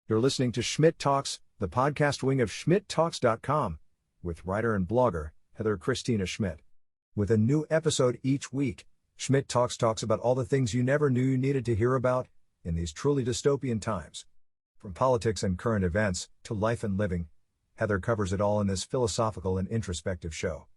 You're listening to Schmidt Talks, the podcast wing of schmidttalks.com, with writer and blogger Heather Christena Schmidt. With a new episode each week, Schmidt talks about all the things you never knew you needed to hear about in these truly dystopian times. From politics and current events to life and living, Heather covers it all in this philosophical and introspective show.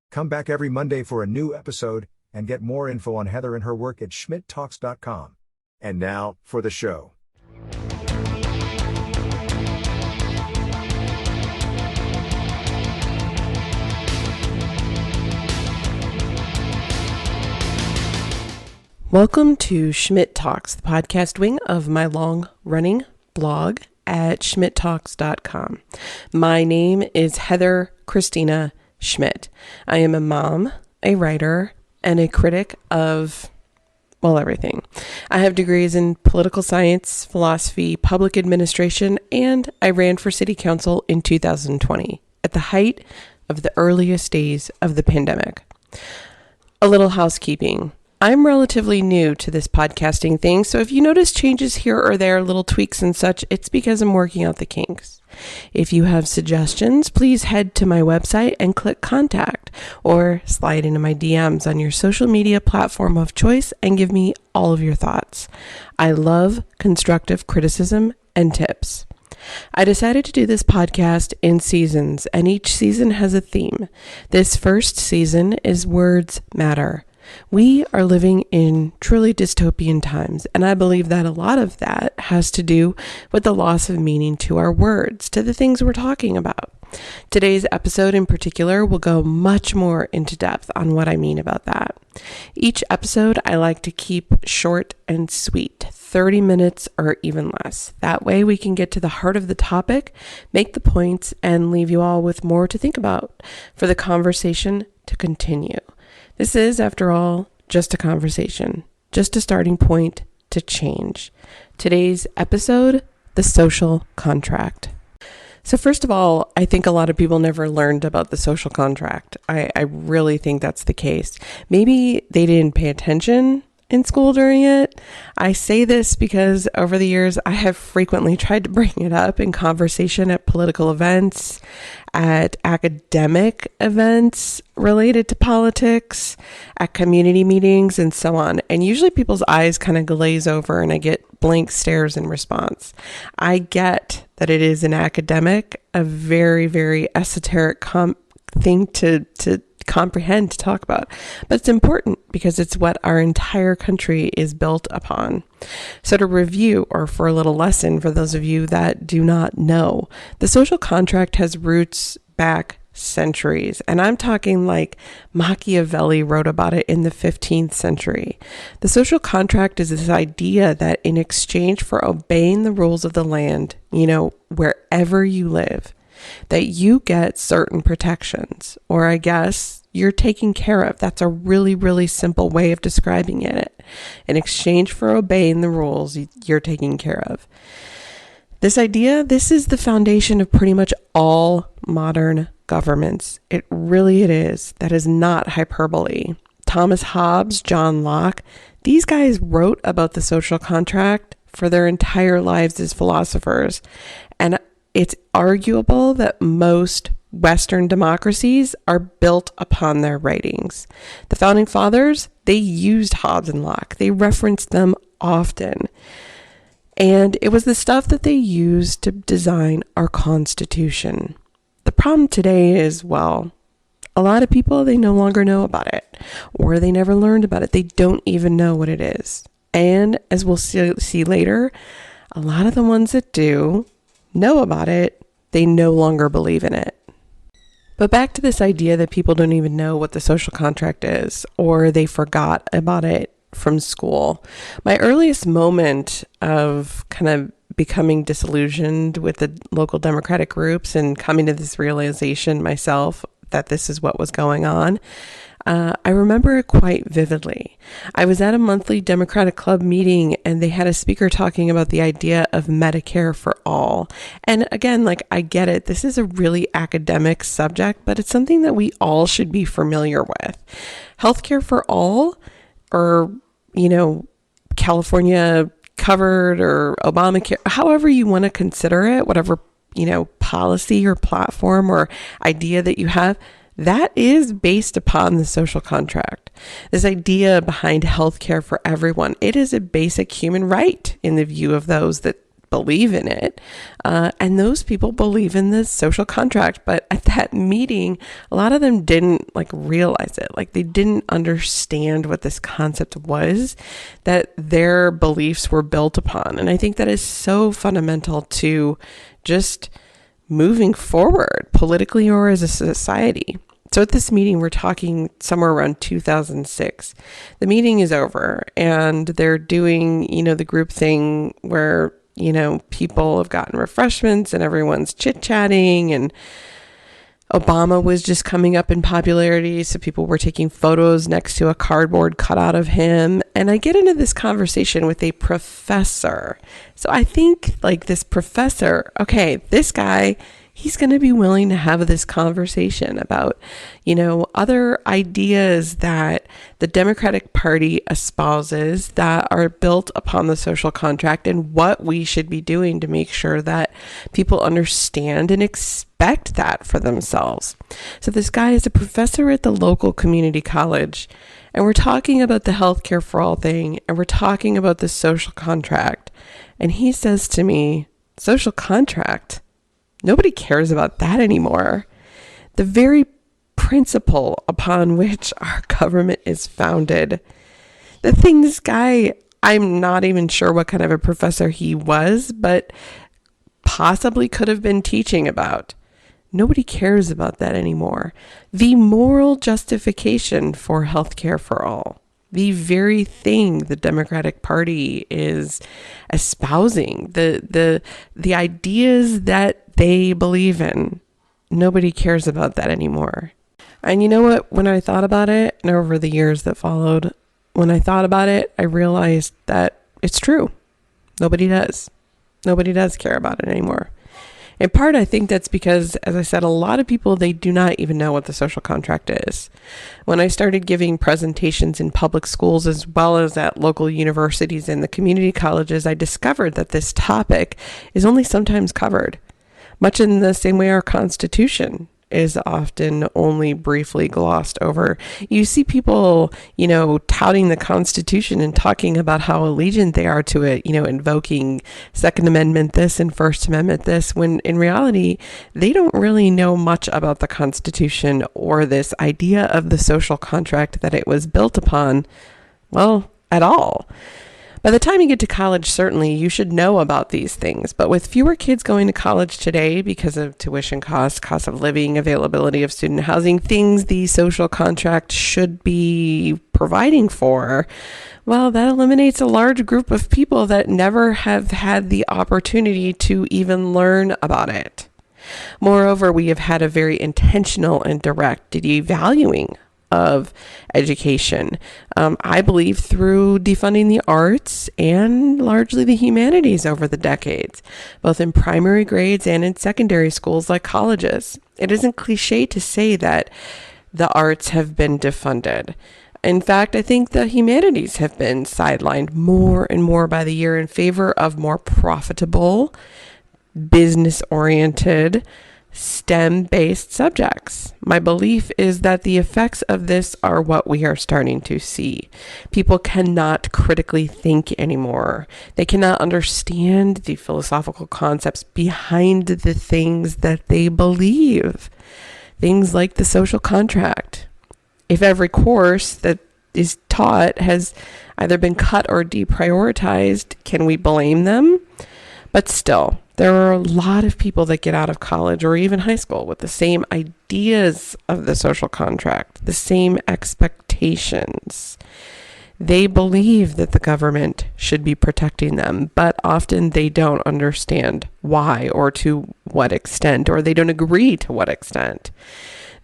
Come back every Monday for a new episode and get more info on Heather and her work at schmidttalks.com. And now for the show. Welcome to Schmidt Talks, the podcast wing of my long-running blog at schmidttalks.com. My name is Heather Christena Schmidt. I am a mom, a writer, and a critic of, everything. I have degrees in political science, philosophy, public administration, and I ran for city council in 2020, at the height of the earliest days of the pandemic. A little housekeeping. I'm relatively new to this podcasting thing, so if you notice changes here or there, little tweaks and such, it's because I'm working out the kinks. If you have suggestions, please head to my website and click contact, or slide into my DMs on your social media platform of choice and give me all of your thoughts. I love constructive criticism and tips. I decided to do this podcast in seasons, and each season has a theme. This first season is Words Matter. We are living in truly dystopian times, and I believe that a lot of that has to do with the loss of meaning to our words, to the things we're talking about. Today's episode in particular will go much more into depth on what I mean about that. Each episode I like to keep short and sweet, 30 minutes or even less. That way we can get to the heart of the topic, make the points, and leave you all with more to think about for the conversation to continue. This is, after all, just a conversation, just a starting point to change. Today's episode, the social contract. So first of all, I think a lot of people never learned about the social contract. I really think that's the case. Maybe they didn't pay attention in school during it. I say this because over the years, I have frequently tried to bring it up in conversation at political events, at academic events related to politics, at community meetings, and so on. And usually people's eyes kind of glaze over and I get blank stares in response. I get that it is an academic, a very, very esoteric thing to comprehend, to talk about, but it's important because it's what our entire country is built upon. So to review, or for a little lesson for those of you that do not know, the social contract has roots back centuries, and I'm talking like Machiavelli wrote about it in the 15th century. The social contract is this idea that in exchange for obeying the rules of the land, wherever you live, that you get certain protections, or I guess you're taken care of. That's a really, really simple way of describing it. In exchange for obeying the rules, you're taken care of. This is the foundation of pretty much all modern governments. It is. That is not hyperbole. Thomas Hobbes, John Locke, these guys wrote about the social contract for their entire lives as philosophers. And it's arguable that most Western democracies are built upon their writings. The founding fathers, they used Hobbes and Locke. They referenced them often. And it was the stuff that they used to design our Constitution. The problem today is, a lot of people, they no longer know about it, or they never learned about it. They don't even know what it is. And as we'll see later, a lot of the ones that do know about it, they no longer believe in it. But back to this idea that people don't even know what the social contract is, or they forgot about it from school. My earliest moment of kind of becoming disillusioned with the local Democratic groups and coming to this realization myself that this is what was going on, I remember it quite vividly. I was at a monthly Democratic Club meeting and they had a speaker talking about the idea of Medicare for all. And again, I get it. This is a really academic subject, but it's something that we all should be familiar with. Healthcare for all, or, California covered or Obamacare, however you want to consider it, whatever, policy or platform or idea that you have, that is based upon the social contract. This idea behind healthcare for everyone, it is a basic human right in the view of those that believe in it. And those people believe in the social contract. But at that meeting, a lot of them didn't realize it. They didn't understand what this concept was that their beliefs were built upon. And I think that is so fundamental to just moving forward politically or as a society. So at this meeting, we're talking somewhere around 2006. The meeting is over and they're doing, the group thing where, people have gotten refreshments and everyone's chit-chatting, and Obama was just coming up in popularity. So people were taking photos next to a cardboard cutout of him. And I get into this conversation with a professor. So I think this professor, okay, this guy, he's going to be willing to have this conversation about, other ideas that the Democratic Party espouses that are built upon the social contract and what we should be doing to make sure that people understand and expect that for themselves. So this guy is a professor at the local community college, and we're talking about the healthcare for all thing, and we're talking about the social contract. And he says to me, social contract? Nobody cares about that anymore. The very principle upon which our government is founded. The thing this guy, I'm not even sure what kind of a professor he was, but possibly could have been teaching about. Nobody cares about that anymore. The moral justification for healthcare for all. The very thing the Democratic Party is espousing, the ideas that they believe in. Nobody cares about that anymore. And you know what? When I thought about it, and over the years that followed, when I thought about it, I realized that it's true. Nobody does. Nobody does care about it anymore. In part, I think that's because, as I said, a lot of people, they do not even know what the social contract is. When I started giving presentations in public schools as well as at local universities and the community colleges, I discovered that this topic is only sometimes covered, much in the same way our Constitution is often only briefly glossed over. You see people, touting the Constitution and talking about how allegiant they are to it, invoking Second Amendment this and First Amendment this, when in reality, they don't really know much about the Constitution or this idea of the social contract that it was built upon, at all. By the time you get to college, certainly you should know about these things. But with fewer kids going to college today because of tuition costs, cost of living, availability of student housing, things the social contract should be providing for, that eliminates a large group of people that never have had the opportunity to even learn about it. Moreover, we have had a very intentional and direct devaluing of education, I believe, through defunding the arts and largely the humanities over the decades, both in primary grades and in secondary schools like colleges. It isn't cliche to say that the arts have been defunded. In fact, I think the humanities have been sidelined more and more by the year in favor of more profitable, business-oriented, STEM-based subjects. My belief is that the effects of this are what we are starting to see. People cannot critically think anymore. They cannot understand the philosophical concepts behind the things that they believe. Things like the social contract. If every course that is taught has either been cut or deprioritized, can we blame them? But still, there are a lot of people that get out of college or even high school with the same ideas of the social contract, the same expectations. They believe that the government should be protecting them, but often they don't understand why or to what extent, or they don't agree to what extent.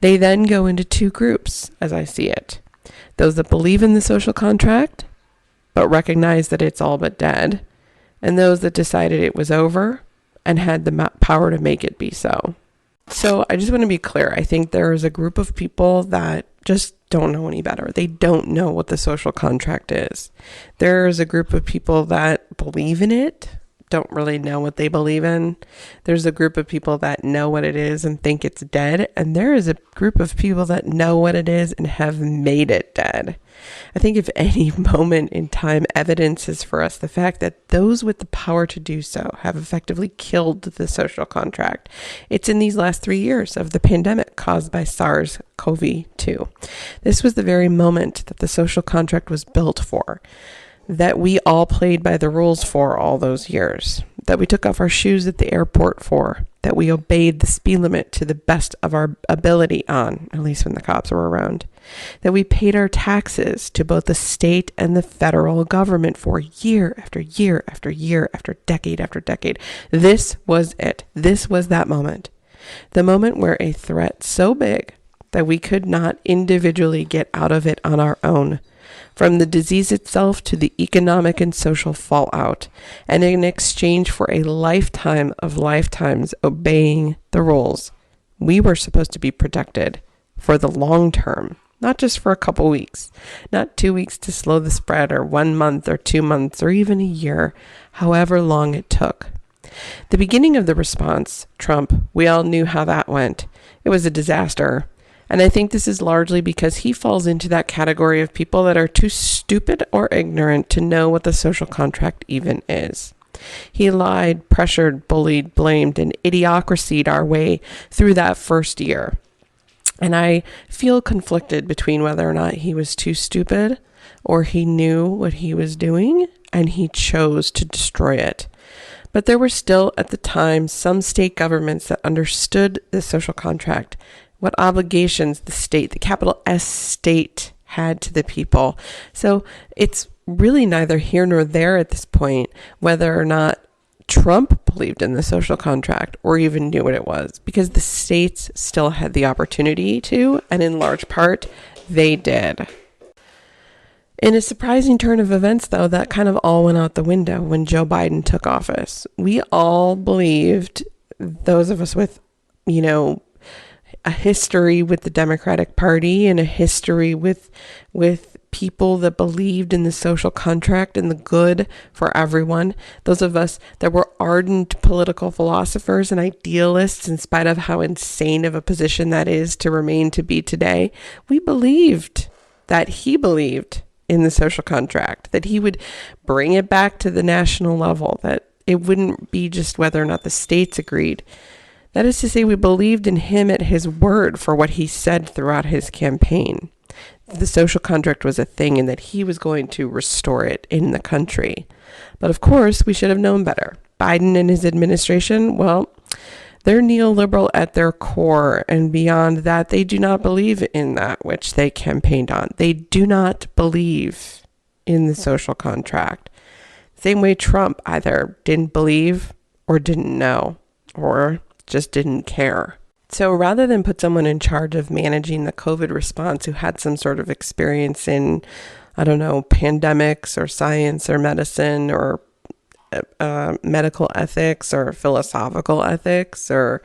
They then go into two groups, as I see it. Those that believe in the social contract, but recognize that it's all but dead, and those that decided it was over and had the power to make it be so. So I just want to be clear. I think there is a group of people that just don't know any better. They don't know what the social contract is. There's a group of people that believe in it, don't really know what they believe in. There's a group of people that know what it is and think it's dead. And there is a group of people that know what it is and have made it dead. I think if any moment in time evidences for us the fact that those with the power to do so have effectively killed the social contract, it's in these last 3 years of the pandemic caused by SARS-CoV-2. This was the very moment that the social contract was built for, that we all played by the rules for all those years, that we took off our shoes at the airport for, that we obeyed the speed limit to the best of our ability on, at least when the cops were around, that we paid our taxes to both the state and the federal government for year after year after year after decade. This was it. This was that moment. The moment where a threat so big that we could not individually get out of it on our own, from the disease itself to the economic and social fallout, and in exchange for a lifetime of lifetimes obeying the rules, we were supposed to be protected for the long term, not just for a couple weeks, not 2 weeks to slow the spread, or 1 month or 2 months, or even a year, however long it took. The beginning of the response, Trump, we all knew how that went. It was a disaster. And I think this is largely because he falls into that category of people that are too stupid or ignorant to know what the social contract even is. He lied, pressured, bullied, blamed, and idiocracied our way through that first year. And I feel conflicted between whether or not he was too stupid or he knew what he was doing and he chose to destroy it. But there were still at the time some state governments that understood the social contract, what obligations the state, the capital S state, had to the people. So it's really neither here nor there at this point whether or not Trump believed in the social contract or even knew what it was, because the states still had the opportunity to, and in large part, they did. In a surprising turn of events, though, that kind of all went out the window when Joe Biden took office. We all believed, those of us with, a history with the Democratic Party and a history with people that believed in the social contract and the good for everyone. Those of us that were ardent political philosophers and idealists, in spite of how insane of a position that is to remain to be today, we believed that he believed in the social contract, that he would bring it back to the national level, that it wouldn't be just whether or not the states agreed. That is to say, we believed in him at his word for what he said throughout his campaign. The social contract was a thing and that he was going to restore it in the country. But of course, we should have known better. Biden and his administration, well, they're neoliberal at their core, and beyond that, they do not believe in that which they campaigned on. They do not believe in the social contract. Same way Trump either didn't believe or didn't know or just didn't care. So rather than put someone in charge of managing the COVID response who had some sort of experience in, pandemics or science or medicine or medical ethics or philosophical ethics or,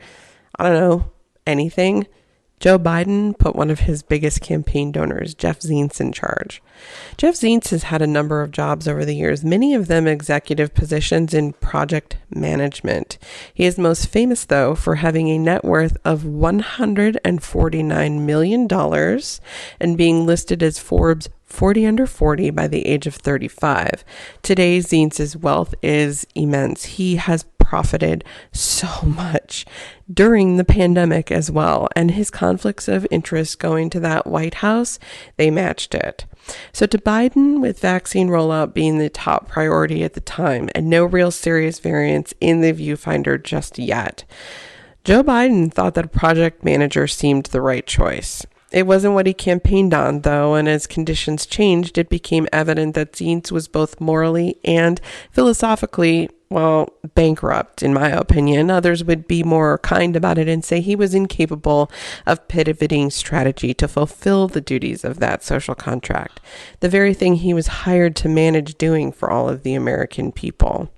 anything, Joe Biden put one of his biggest campaign donors, Jeff Zients, in charge. Jeff Zients has had a number of jobs over the years, many of them executive positions in project management. He is most famous, though, for having a net worth of $149 million and being listed as Forbes 40 under 40 by the age of 35. Today, Zients' wealth is immense. He has profited so much during the pandemic as well, and his conflicts of interest going to that White House, they matched it. So to Biden, with vaccine rollout being the top priority at the time and no real serious variance in the viewfinder just yet, Joe Biden thought that a project manager seemed the right choice. It wasn't what he campaigned on, though, and as conditions changed, it became evident that Zients was both morally and philosophically, bankrupt, in my opinion. Others would be more kind about it and say he was incapable of pivoting strategy to fulfill the duties of that social contract, the very thing he was hired to manage doing for all of the American people.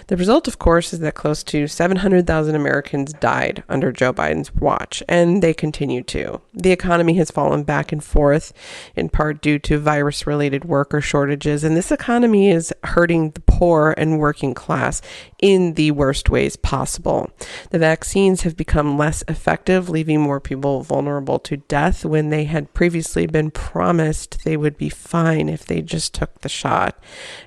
The result, of course, is that close to 700,000 Americans died under Joe Biden's watch, and they continue to. The economy has fallen back and forth, in part due to virus-related worker shortages, and this economy is hurting the poor and working class in the worst ways possible. The vaccines have become less effective, leaving more people vulnerable to death when they had previously been promised they would be fine if they just took the shot.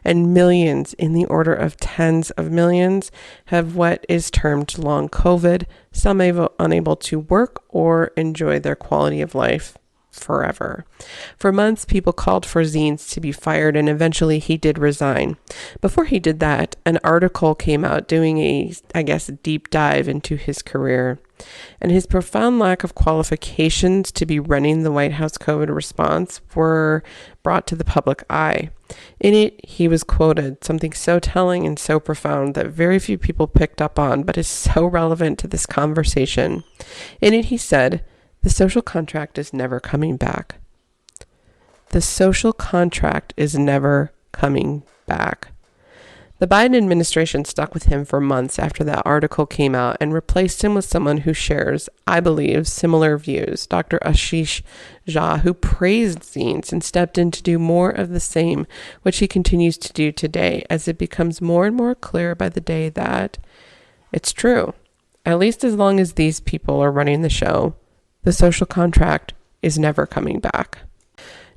And millions, in the order of tens of millions, have what is termed long COVID, some unable to work or enjoy their quality of life forever. For months, people called for Zients to be fired, and eventually he did resign. Before he did that, an article came out doing a deep dive into his career and his profound lack of qualifications to be running the White House COVID response were brought to the public eye. In it, he was quoted, something so telling and so profound that very few people picked up on, but is so relevant to this conversation. In it, he said, "The social contract is never coming back." The social contract is never coming back. The Biden administration stuck with him for months after that article came out and replaced him with someone who shares, I believe, similar views, Dr. Ashish Jha, who praised Zients and stepped in to do more of the same, which he continues to do today, as it becomes more and more clear by the day that it's true. At least as long as these people are running the show, the social contract is never coming back.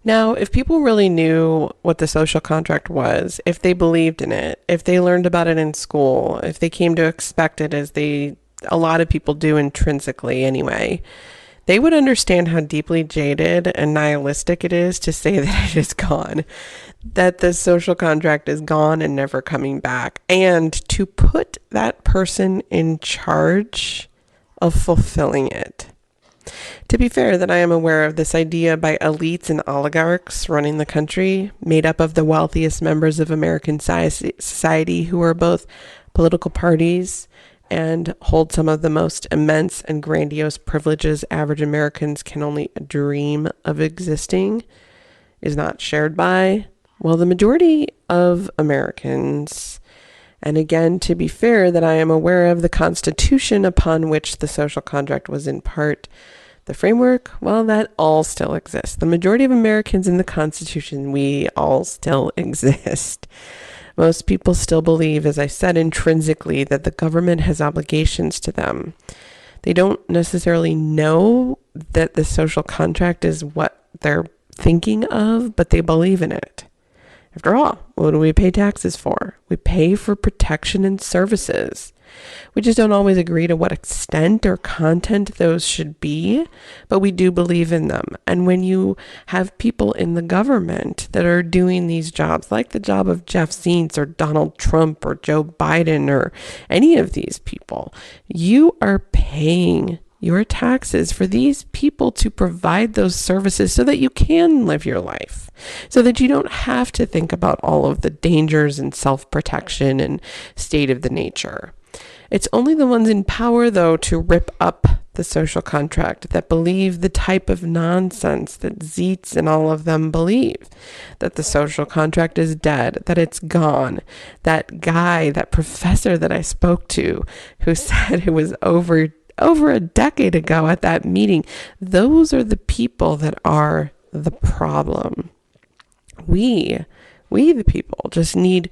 Now, if people really knew what the social contract was, if they believed in it, if they learned about it in school, if they came to expect it as a lot of people do intrinsically anyway, they would understand how deeply jaded and nihilistic it is to say that it is gone, that the social contract is gone and never coming back, and to put that person in charge of fulfilling it. To be fair, that I am aware of this idea by elites and oligarchs running the country, made up of the wealthiest members of American society who are both political parties and hold some of the most immense and grandiose privileges average Americans can only dream of existing, is not shared by, well, the majority of Americans. And again, to be fair, that I am aware of the Constitution upon which the social contract was in part the framework, well, that all still exists. The majority of Americans in the Constitution, we all still exist. Most people still believe, as I said, intrinsically that the government has obligations to them. They don't necessarily know that the social contract is what they're thinking of, but they believe in it. After all, what do we pay taxes for? We pay for protection and services. We just don't always agree to what extent or content those should be, but we do believe in them. And when you have people in the government that are doing these jobs, like the job of Jeff Zients or Donald Trump or Joe Biden or any of these people, you are paying your taxes for these people to provide those services so that you can live your life, so that you don't have to think about all of the dangers and self-protection and state of the nature. It's only the ones in power, though, to rip up the social contract that believe the type of nonsense that Zients and all of them believe, that the social contract is dead, that it's gone. That guy, that professor that I spoke to who said it was over a decade ago at that meeting, those are the people that are the problem. We the people just need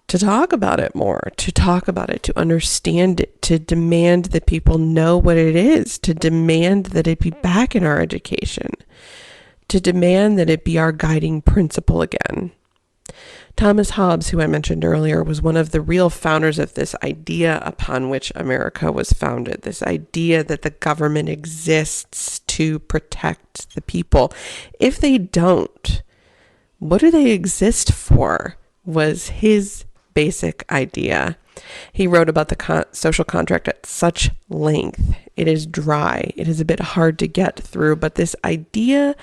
to talk about it more, to understand it, to demand that people know what it is, to demand that it be back in our education, to demand that it be our guiding principle again. Thomas Hobbes, who I mentioned earlier, was one of the real founders of this idea upon which America was founded, this idea that the government exists to protect the people. If they don't, what do they exist for? Was his basic idea. He wrote about the social contract at such length. It is dry. It is a bit hard to get through, but this idea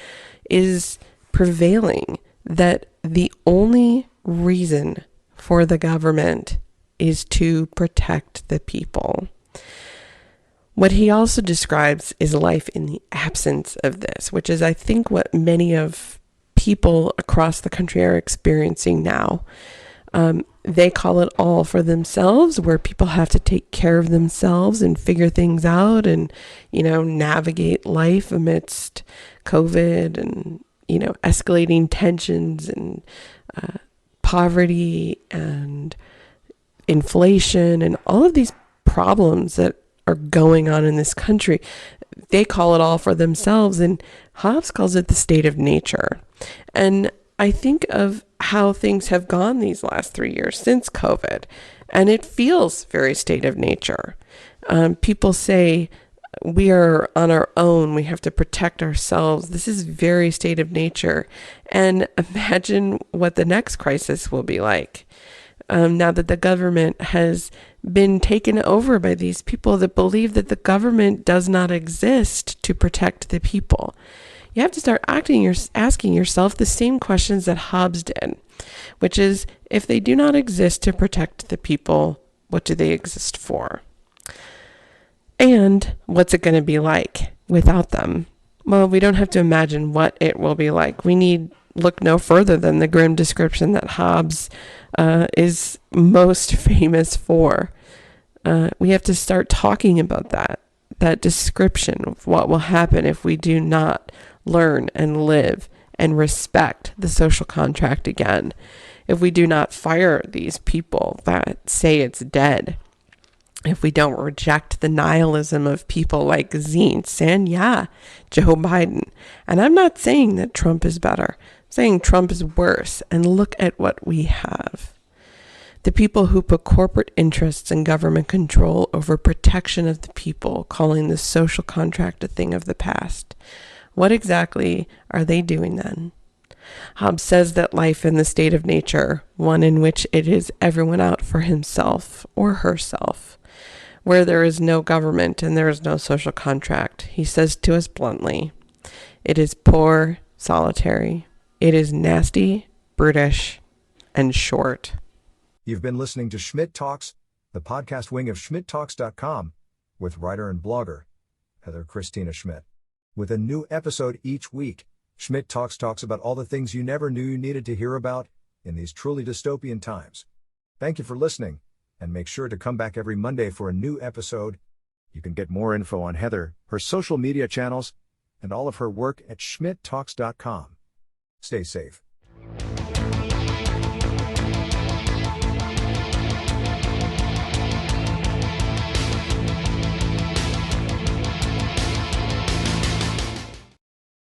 is prevailing that the only reason for the government is to protect the people. What he also describes is life in the absence of this, which is, I think, what many of people across the country are experiencing now. They call it all for themselves, where people have to take care of themselves and figure things out and, navigate life amidst COVID and, escalating tensions and poverty and inflation and all of these problems that are going on in this country. They call it all for themselves, and Hobbes calls it the state of nature. And I think of how things have gone these last 3 years since COVID, and it feels very state of nature. People say we are on our own. We have to protect ourselves. This is very state of nature. And imagine what the next crisis will be like. Now that the government has been taken over by these people that believe that the government does not exist to protect the people. You have to start asking yourself the same questions that Hobbes did, which is, if they do not exist to protect the people, what do they exist for? And what's it going to be like without them? Well, we don't have to imagine what it will be like. We need look no further than the grim description that Hobbes is most famous for. We have to start talking about that description of what will happen if we do not learn and live and respect the social contract again. If we do not fire these people that say it's dead, if we don't reject the nihilism of people like Zientz and Joe Biden. And I'm not saying that Trump is better. I'm saying Trump is worse. And look at what we have. The people who put corporate interests and government control over protection of the people, calling the social contract a thing of the past. What exactly are they doing then? Hobbes says that life in the state of nature, one in which it is everyone out for himself or herself, where there is no government and there is no social contract, he says to us bluntly, it is poor, solitary, it is nasty, brutish, and short. You've been listening to Schmidt Talks, the podcast wing of schmidttalks.com, with writer and blogger Heather Christena Schmidt. With a new episode each week, Schmidt talks about all the things you never knew you needed to hear about in these truly dystopian times. Thank you for listening, and make sure to come back every Monday for a new episode. You can get more info on Heather, her social media channels, and all of her work at schmidttalks.com. Stay safe.